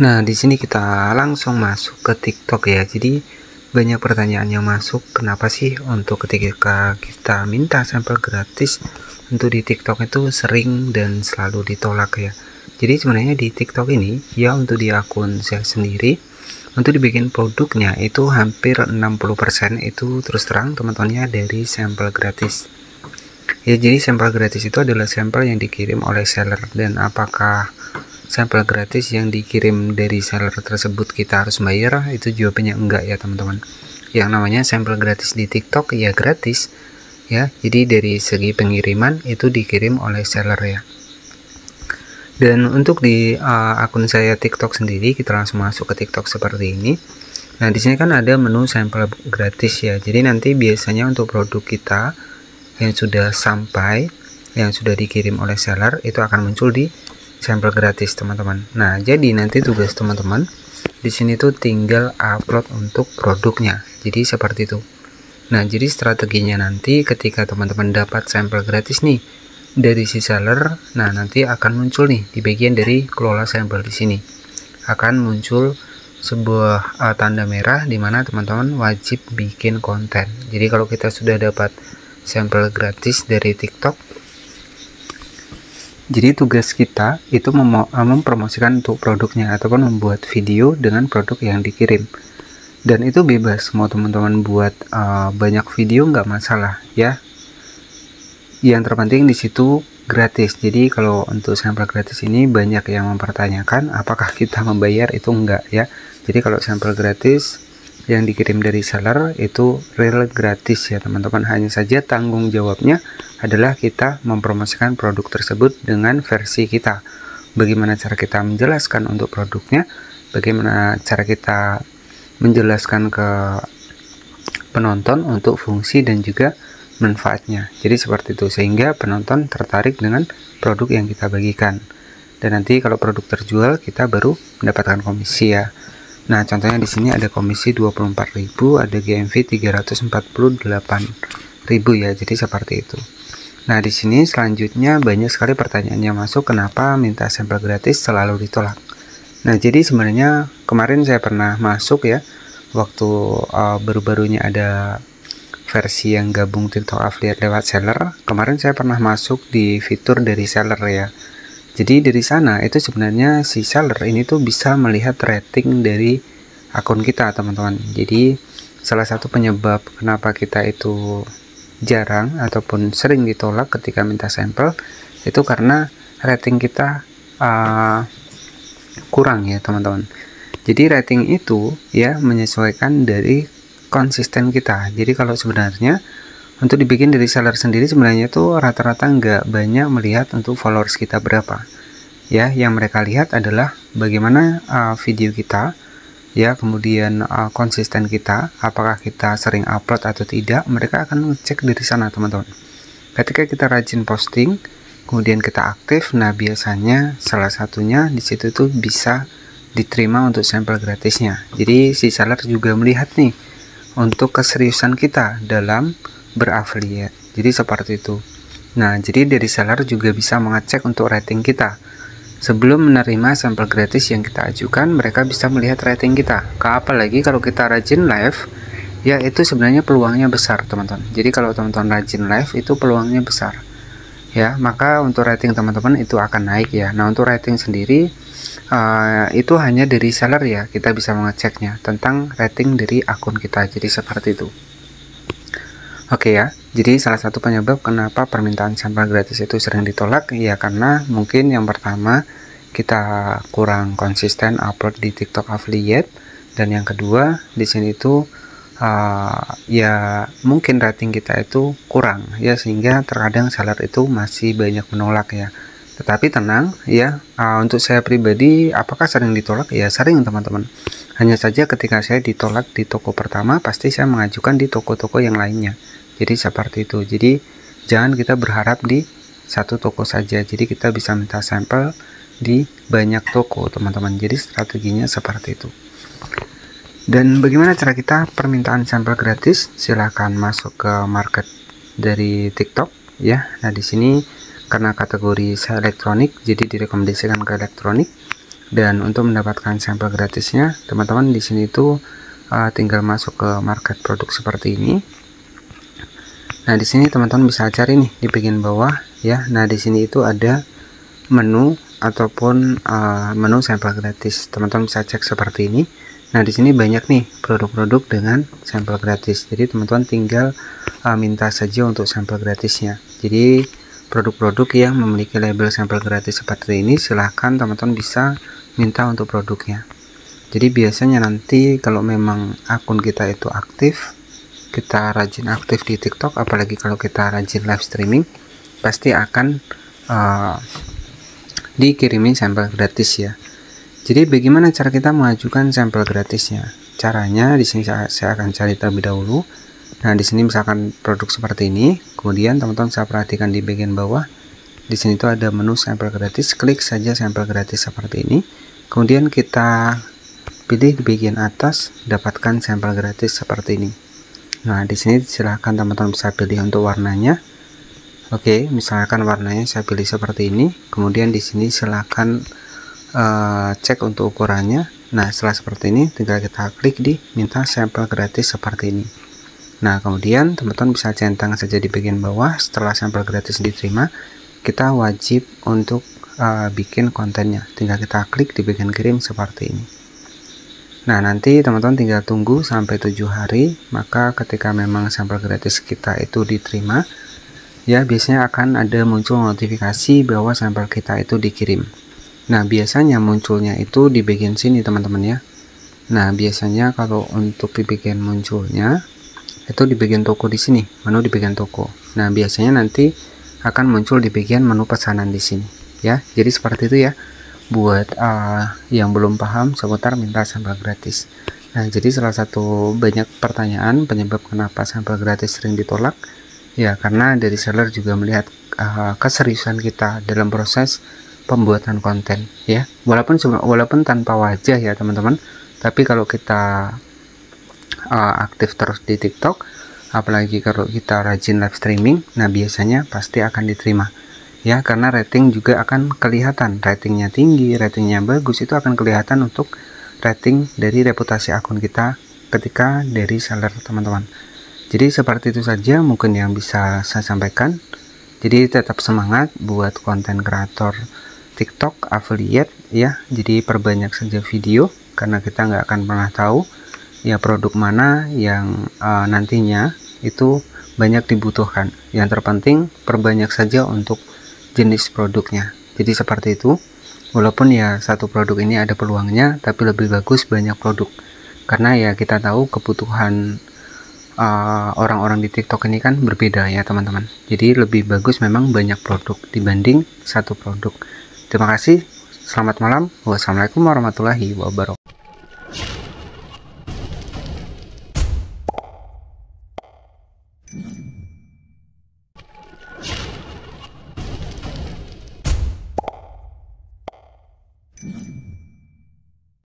Nah, di sini kita langsung masuk ke TikTok ya. Jadi banyak pertanyaan yang masuk, kenapa sih untuk ketika kita minta sampel gratis untuk di TikTok itu sering dan selalu ditolak ya. Jadi sebenarnya di TikTok ini ya, untuk di akun saya sendiri, untuk dibikin produknya itu hampir 60% itu terus terang teman-temannya dari sampel gratis. Ya, jadi sampel gratis itu adalah sampel yang dikirim oleh seller, dan apakah sampel gratis yang dikirim dari seller tersebut kita harus bayar? Itu jawabannya enggak ya teman-teman. Yang namanya sampel gratis di TikTok ya gratis ya, jadi dari segi pengiriman itu dikirim oleh seller ya. Dan untuk di akun saya TikTok sendiri, kita langsung masuk ke TikTok seperti ini. Nah, di sini kan ada menu sampel gratis ya. Jadi nanti biasanya untuk produk kita yang sudah sampai, yang sudah dikirim oleh seller, itu akan muncul di sampel gratis teman-teman. Nah, jadi nanti tugas teman-teman di sini tuh tinggal upload untuk produknya. Jadi seperti itu. Nah, jadi strateginya nanti ketika teman-teman dapat sampel gratis nih dari si seller, nah nanti akan muncul nih di bagian dari kelola sampel, di sini akan muncul sebuah tanda merah di mana teman-teman wajib bikin konten. Jadi kalau kita sudah dapat sampel gratis dari TikTok, jadi tugas kita itu mempromosikan untuk produknya ataupun membuat video dengan produk yang dikirim. Dan itu bebas, mau teman-teman buat banyak video nggak masalah ya. Yang terpenting di situ gratis. Jadi kalau untuk sampel gratis ini banyak yang mempertanyakan apakah kita membayar, itu enggak ya. Jadi kalau sampel gratis yang dikirim dari seller itu real gratis ya teman-teman. Hanya saja tanggung jawabnya adalah kita mempromosikan produk tersebut dengan versi kita. Bagaimana cara kita menjelaskan untuk produknya, bagaimana cara kita menjelaskan ke penonton untuk fungsi dan juga manfaatnya. Jadi seperti itu, sehingga penonton tertarik dengan produk yang kita bagikan. Dan nanti kalau produk terjual, kita baru mendapatkan komisi ya. Nah, contohnya di sini ada komisi 24.000, ada GMV 348.000 ya. Jadi seperti itu. Nah, di sini selanjutnya banyak sekali pertanyaan yang masuk, kenapa minta sampel gratis selalu ditolak. Nah, jadi sebenarnya kemarin saya pernah masuk ya, waktu baru-barunya ada versi yang gabung TikTok Affiliate lewat seller. Kemarin saya pernah masuk di fitur dari seller ya. Jadi dari sana itu sebenarnya si seller ini tuh bisa melihat rating dari akun kita teman-teman. Jadi salah satu penyebab kenapa kita itu jarang ataupun sering ditolak ketika minta sampel itu karena rating kita kurang ya teman-teman. Jadi rating itu ya menyesuaikan dari konsisten kita. Jadi kalau sebenarnya untuk dibikin dari seller sendiri sebenarnya itu rata-rata nggak banyak melihat untuk followers kita berapa ya. Yang mereka lihat adalah bagaimana video kita ya, kemudian konsisten kita, apakah kita sering upload atau tidak. Mereka akan ngecek dari sana teman-teman. Ketika kita rajin posting, kemudian kita aktif, nah biasanya salah satunya di situ tuh bisa diterima untuk sampel gratisnya. Jadi si seller juga melihat nih untuk keseriusan kita dalam berafiliat. Jadi seperti itu. Nah, jadi dari seller juga bisa mengecek untuk rating kita. Sebelum menerima sampel gratis yang kita ajukan, mereka bisa melihat rating kita. Apalagi kalau kita rajin live, ya itu sebenarnya peluangnya besar teman-teman. Jadi kalau teman-teman rajin live itu peluangnya besar. Ya, maka untuk rating teman-teman itu akan naik ya. Nah, untuk rating sendiri itu hanya dari seller ya, kita bisa mengeceknya tentang rating dari akun kita. Jadi seperti itu. Oke ya, jadi salah satu penyebab kenapa permintaan sampel gratis itu sering ditolak ya karena mungkin yang pertama kita kurang konsisten upload di TikTok Affiliate, dan yang kedua di sini itu ya mungkin rating kita itu kurang ya, sehingga terkadang seller itu masih banyak menolak ya. Tetapi tenang ya, untuk saya pribadi apakah sering ditolak? Ya sering teman-teman. Hanya saja ketika saya ditolak di toko pertama, pasti saya mengajukan di toko-toko yang lainnya. Jadi seperti itu. Jadi jangan kita berharap di satu toko saja. Jadi kita bisa minta sampel di banyak toko teman-teman. Jadi strateginya seperti itu. Dan bagaimana cara kita permintaan sampel gratis? Silahkan masuk ke market dari TikTok ya. Nah, di sini karena kategori saya elektronik, jadi direkomendasikan ke elektronik. Dan untuk mendapatkan sampel gratisnya, teman-teman di sini tuh tinggal masuk ke market produk seperti ini. Nah, di sini teman-teman bisa cari nih di bagian bawah ya. Nah, di sini itu ada menu ataupun menu sampel gratis. Teman-teman bisa cek seperti ini. Nah, di sini banyak nih produk-produk dengan sampel gratis. Jadi teman-teman tinggal minta saja untuk sampel gratisnya. Jadi produk-produk yang memiliki label sampel gratis seperti ini, silahkan teman-teman bisa minta untuk produknya. Jadi biasanya nanti kalau memang akun kita itu aktif, kita rajin aktif di TikTok, apalagi kalau kita rajin live streaming, pasti akan dikirimin sampel gratis ya. Jadi bagaimana cara kita mengajukan sampel gratisnya? Caranya di sini saya akan cari terlebih dahulu. Nah, di sini misalkan produk seperti ini, kemudian teman-teman saya perhatikan di bagian bawah. Di sini tuh ada menu sampel gratis, klik saja sampel gratis seperti ini. Kemudian kita pilih di bagian atas, dapatkan sampel gratis seperti ini. Nah, di sini silahkan teman-teman bisa pilih untuk warnanya. Oke, misalkan warnanya saya pilih seperti ini. Kemudian di sini silahkan cek untuk ukurannya. Nah, setelah seperti ini tinggal kita klik di minta sampel gratis seperti ini. Nah, kemudian teman-teman bisa centang saja di bagian bawah. Setelah sampel gratis diterima, kita wajib untuk bikin kontennya. Tinggal kita klik di bagian kirim seperti ini. Nah, nanti teman-teman tinggal tunggu sampai 7 hari. Maka ketika memang sampel gratis kita itu diterima, ya biasanya akan ada muncul notifikasi bahwa sampel kita itu dikirim. Nah, biasanya munculnya itu di bagian sini teman-teman ya. Nah, biasanya kalau untuk di bagian munculnya itu di bagian toko di sini, menu di bagian toko. Nah, biasanya nanti akan muncul di bagian menu pesanan di sini ya. Jadi seperti itu ya, buat yang belum paham seputar minta sampel gratis. Nah, jadi salah satu banyak pertanyaan penyebab kenapa sampel gratis sering ditolak ya, karena dari seller juga melihat keseriusan kita dalam proses pembuatan konten ya, walaupun tanpa wajah ya teman-teman. Tapi kalau kita aktif terus di TikTok, apalagi kalau kita rajin live streaming, nah biasanya pasti akan diterima ya, karena rating juga akan kelihatan. Ratingnya tinggi, ratingnya bagus, itu akan kelihatan untuk rating dari reputasi akun kita ketika dari seller teman-teman. Jadi seperti itu saja mungkin yang bisa saya sampaikan. Jadi tetap semangat buat konten kreator TikTok affiliate ya. Jadi perbanyak saja video, karena kita nggak akan pernah tahu ya produk mana yang nantinya itu banyak dibutuhkan. Yang terpenting perbanyak saja untuk jenis produknya. Jadi seperti itu. Walaupun ya satu produk ini ada peluangnya, tapi lebih bagus banyak produk, karena ya kita tahu kebutuhan orang-orang di TikTok ini kan berbeda ya teman-teman. Jadi lebih bagus memang banyak produk dibanding satu produk. Terima kasih, selamat malam, wassalamualaikum warahmatullahi wabarakatuh.